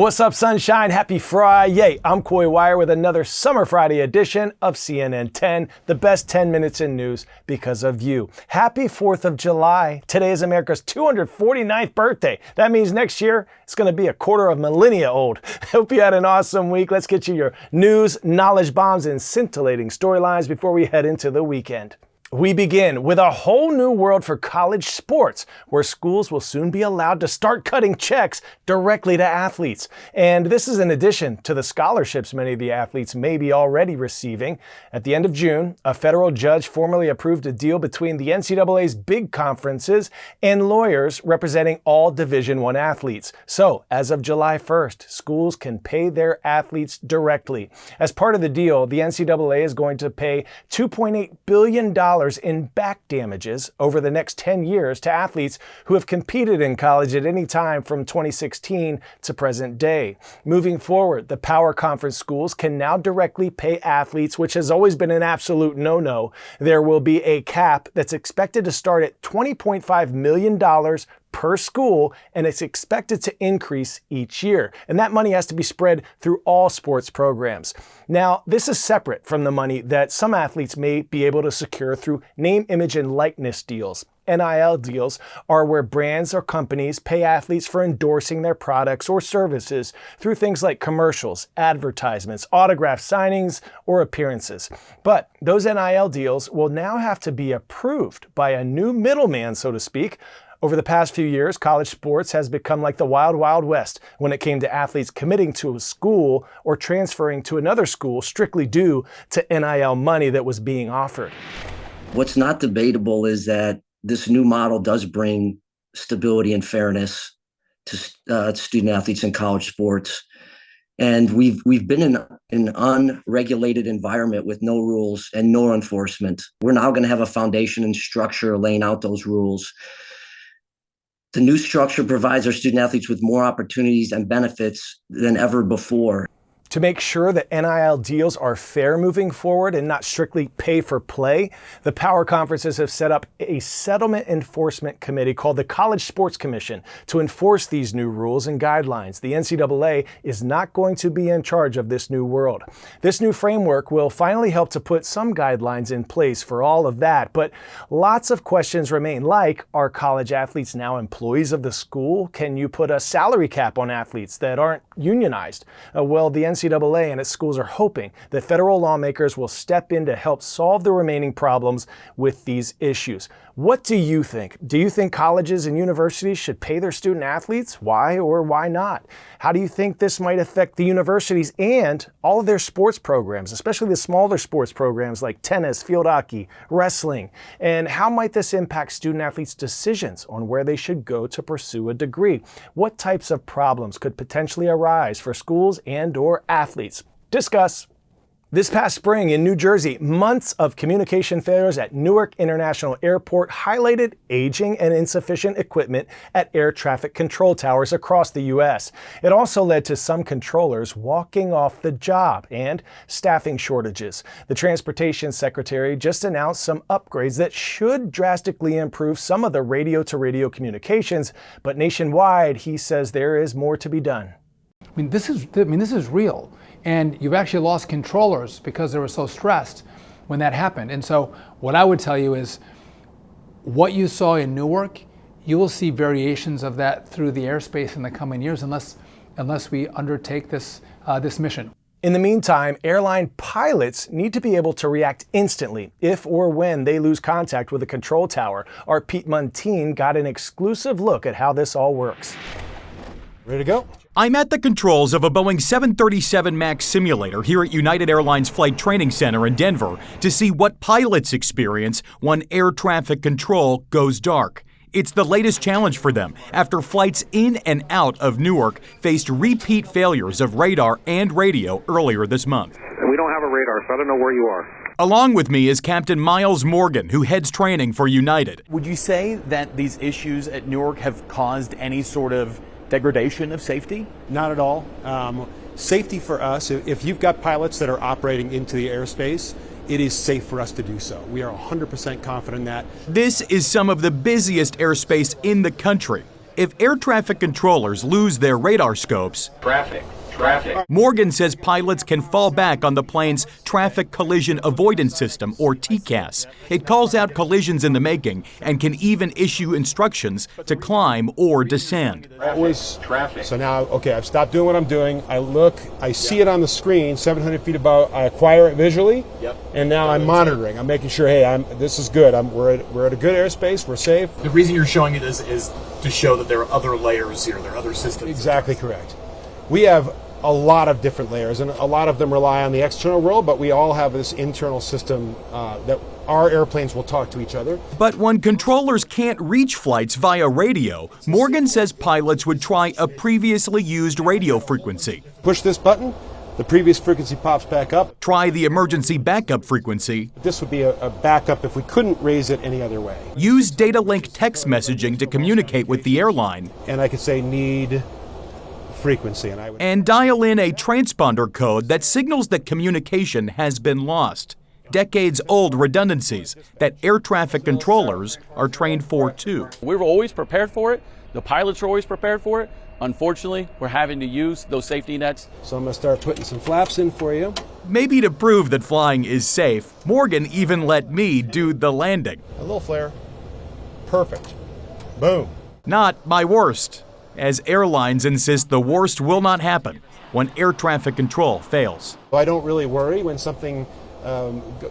What's up, sunshine? Happy Friday. I'm Coy Wire with another Summer Friday edition of CNN 10, the best 10 minutes in news because of you. Happy 4th of July. Today is America's 249th birthday. That means next year it's going to be a quarter of millennia old. Hope you had an awesome week. Let's get you your news, knowledge bombs, and scintillating storylines before we head into the weekend. We begin with a whole new world for college sports, where schools will soon be allowed to start cutting checks directly to athletes. And this is in addition to the scholarships many of the athletes may be already receiving. At the end of June, a federal judge formally approved a deal between the NCAA's big conferences and lawyers representing all Division I athletes. So, as of July 1st, schools can pay their athletes directly. As part of the deal, the NCAA is going to pay $2.8 billion in back damages over the next 10 years to athletes who have competed in college at any time from 2016 to present day. Moving forward, the Power Conference schools can now directly pay athletes, which has always been an absolute no-no. There will be a cap that's expected to start at $20.5 million per school, and it's expected to increase each year. And that money has to be spread through all sports programs. Now, this is separate from the money that some athletes may be able to secure through name, image, and likeness deals. NIL deals are where brands or companies pay athletes for endorsing their products or services through things like commercials, advertisements, autograph signings, or appearances. But those NIL deals will now have to be approved by a new middleman, so to speak. Over the past few years, college sports has become like the wild, wild west when it came to athletes committing to a school or transferring to another school strictly due to NIL money that was being offered. What's not debatable is that this new model does bring stability and fairness to student athletes in college sports. And we've been in an unregulated environment with no rules and no enforcement. We're now going to have a foundation and structure laying out those rules. The new structure provides our student athletes with more opportunities and benefits than ever before. To make sure that NIL deals are fair moving forward and not strictly pay for play, the Power Conferences have set up a settlement enforcement committee called the College Sports Commission to enforce these new rules and guidelines. The NCAA is not going to be in charge of this new world. This new framework will finally help to put some guidelines in place for all of that, but lots of questions remain, like, are college athletes now employees of the school? Can you put a salary cap on athletes that aren't unionized? Well, the NCAA and its schools are hoping that federal lawmakers will step in to help solve the remaining problems with these issues. What do you think? Do you think colleges and universities should pay their student athletes? Why or why not? How do you think this might affect the universities and all of their sports programs, especially the smaller sports programs like tennis, field hockey, wrestling? And how might this impact student athletes' decisions on where they should go to pursue a degree? What types of problems could potentially arise for schools and or athletes? Discuss. This past spring in New Jersey, months of communication failures at Newark International Airport highlighted aging and insufficient equipment at air traffic control towers across the U.S. It also led to some controllers walking off the job and staffing shortages. The Transportation Secretary just announced some upgrades that should drastically improve some of the radio-to-radio communications, but nationwide, he says there is more to be done. This is real. And you've actually lost controllers because they were so stressed when that happened. And so what I would tell you is what you saw in Newark, you will see variations of that through the airspace in the coming years unless we undertake this mission. In the meantime, airline pilots need to be able to react instantly if or when they lose contact with a control tower. Our Pete Muntean got an exclusive look at how this all works. Ready to go? I'm at the controls of a Boeing 737 MAX simulator here at United Airlines Flight Training Center in Denver to see what pilots experience when air traffic control goes dark. It's the latest challenge for them after flights in and out of Newark faced repeat failures of radar and radio earlier this month. We don't have a radar, so I don't know where you are. Along with me is Captain Miles Morgan, who heads training for United. Would you say that these issues at Newark have caused any sort of degradation of safety? Not at all. Safety for us, if you've got pilots that are operating into the airspace, it is safe for us to do so. We are 100% confident in that. This is some of the busiest airspace in the country. If air traffic controllers lose their radar scopes, Traffic. Morgan says pilots can fall back on the plane's Traffic Collision Avoidance System, or TCAS. It calls out collisions in the making and can even issue instructions to climb or descend. That was traffic. So now, okay, I've stopped doing what I'm doing. I look, I see it on the screen, 700 feet above. I acquire it visually, and now I'm monitoring. I'm making sure, hey, this is good. We're at a good airspace. We're safe. The reason you're showing it is to show that there are other layers here. There are other systems. Exactly correct. We have a lot of different layers, and a lot of them rely on the external world, but we all have this internal system that our airplanes will talk to each other. But when controllers can't reach flights via radio, Morgan says pilots would try a previously used radio frequency. Push this button, the previous frequency pops back up. Try the emergency backup frequency. This would be a backup if we couldn't raise it any other way. Use data link text messaging to communicate with the airline. And I could say need frequency, and dial in a transponder code that signals that communication has been lost. Decades-old redundancies that air traffic controllers are trained for too. We were always prepared for it. The pilots are always prepared for it. Unfortunately, we're having to use those safety nets. So I'm going to start putting some flaps in for you. Maybe to prove that flying is safe, Morgan even let me do the landing. A little flare. Perfect. Boom. Not my worst, as airlines insist the worst will not happen when air traffic control fails. I don't really worry when something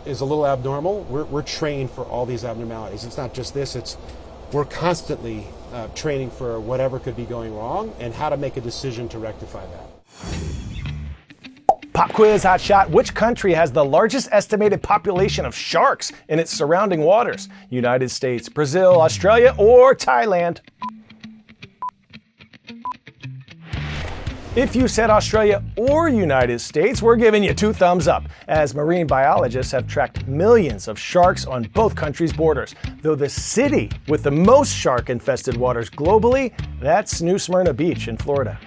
is a little abnormal. We're trained for all these abnormalities. It's not just this, we're constantly training for whatever could be going wrong and how to make a decision to rectify that. Pop quiz, hot shot. Which country has the largest estimated population of sharks in its surrounding waters? United States, Brazil, Australia, or Thailand? If you said Australia or United States, we're giving you 2 thumbs up, as marine biologists have tracked millions of sharks on both countries' borders. Though the city with the most shark-infested waters globally, that's New Smyrna Beach in Florida.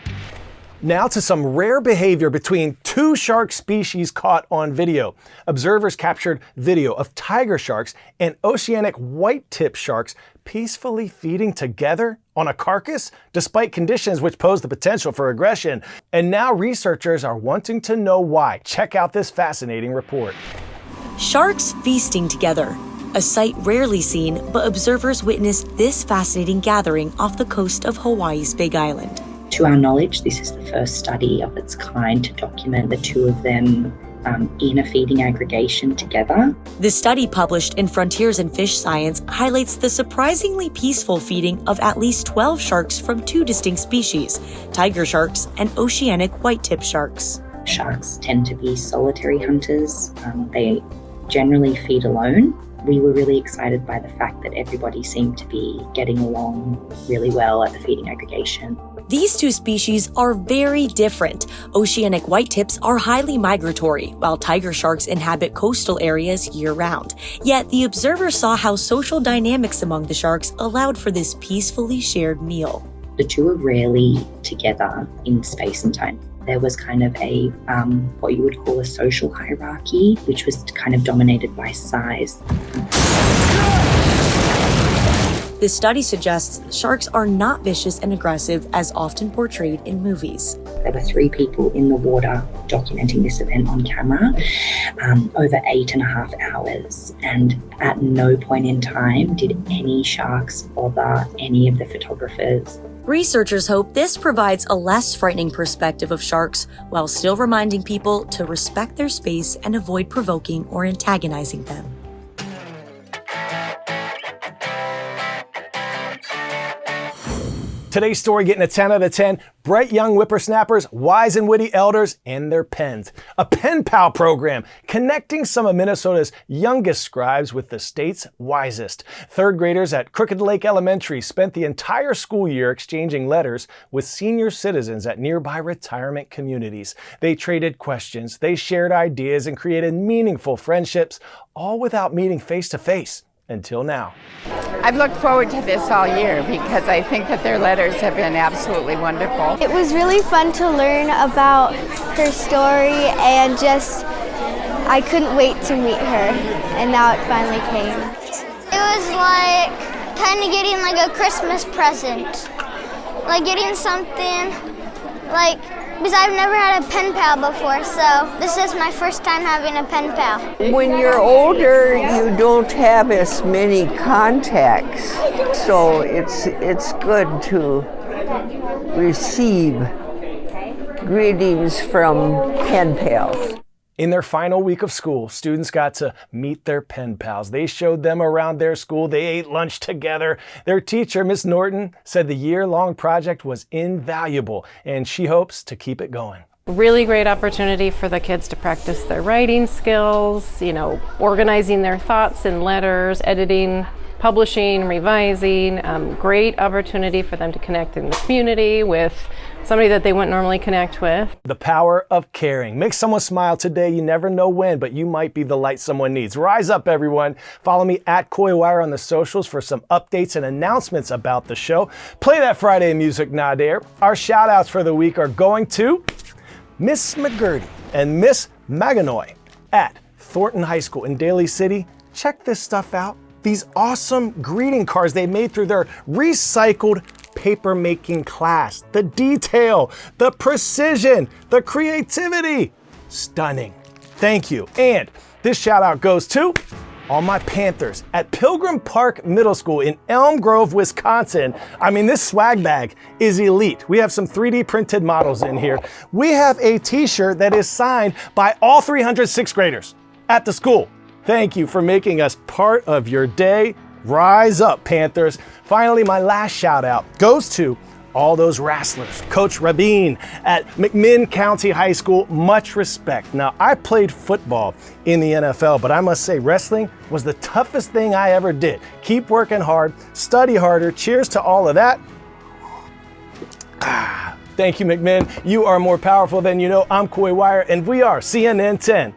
Now to some rare behavior between 2 shark species caught on video. Observers captured video of tiger sharks and oceanic white-tip sharks peacefully feeding together on a carcass, despite conditions which pose the potential for aggression. And now researchers are wanting to know why. Check out this fascinating report. Sharks feasting together. A sight rarely seen, but observers witnessed this fascinating gathering off the coast of Hawaii's Big Island. To our knowledge, this is the first study of its kind to document the 2 of them in a feeding aggregation together. The study, published in Frontiers in Fish Science, highlights the surprisingly peaceful feeding of at least 12 sharks from 2 distinct species, tiger sharks and oceanic white-tip sharks. Sharks tend to be solitary hunters. They generally feed alone. We were really excited by the fact that everybody seemed to be getting along really well at the feeding aggregation. These 2 species are very different. Oceanic whitetips are highly migratory, while tiger sharks inhabit coastal areas year-round. Yet the observers saw how social dynamics among the sharks allowed for this peacefully shared meal. The 2 are rarely together in space and time. There was kind of a, what you would call a social hierarchy, which was kind of dominated by size. The study suggests sharks are not vicious and aggressive as often portrayed in movies. There were 3 people in the water documenting this event on camera over 8.5 hours. And at no point in time did any sharks bother any of the photographers. Researchers hope this provides a less frightening perspective of sharks while still reminding people to respect their space and avoid provoking or antagonizing them. Today's story getting a 10 out of 10. Bright young whippersnappers, wise and witty elders, and their pens. A pen pal program connecting some of Minnesota's youngest scribes with the state's wisest. 3rd graders at Crooked Lake Elementary spent the entire school year exchanging letters with senior citizens at nearby retirement communities. They traded questions, they shared ideas, and created meaningful friendships, all without meeting face to face. Until now. I've looked forward to this all year because I think that their letters have been absolutely wonderful. It was really fun to learn about her story and I couldn't wait to meet her, and now it finally came. It was like kind of getting like a Christmas present. like getting something, like, because I've never had a pen pal before, so this is my first time having a pen pal. When you're older, you don't have as many contacts, so it's good to receive greetings from pen pals. In their final week of school, students got to meet their pen pals. They showed them around their school. They ate lunch together. Their teacher, Miss Norton, said the year-long project was invaluable, and she hopes to keep it going. Really great opportunity for the kids to practice their writing skills, organizing their thoughts in letters, editing, publishing, revising. Great opportunity for them to connect in the community with somebody that they wouldn't normally connect with. The power of caring. Make someone smile today. You never know when, but you might be the light someone needs. Rise up, everyone. Follow me at Coywire on the socials for some updates and announcements about the show. Play that Friday music, Nadir. Our shout outs for the week are going to Miss McGurdy and Miss Maganoy at Thornton High School in Daly City. Check this stuff out. These awesome greeting cards they made through their recycled paper making class. The detail, the precision, the creativity. Stunning. Thank you. And this shout out goes to all my Panthers at Pilgrim Park Middle School in Elm Grove, Wisconsin. I mean, this swag bag is elite. We have some 3D printed models in here. We have a t-shirt that is signed by all 300 sixth graders at the school. Thank you for making us part of your day. Rise up, Panthers. Finally, my last shout out goes to all those wrestlers. Coach Rabin at McMinn County High School, much respect. Now, I played football in the NFL, but I must say wrestling was the toughest thing I ever did. Keep working hard, study harder. Cheers to all of that. Thank you, McMinn. You are more powerful than you know. I'm Coy Wire, and we are CNN 10.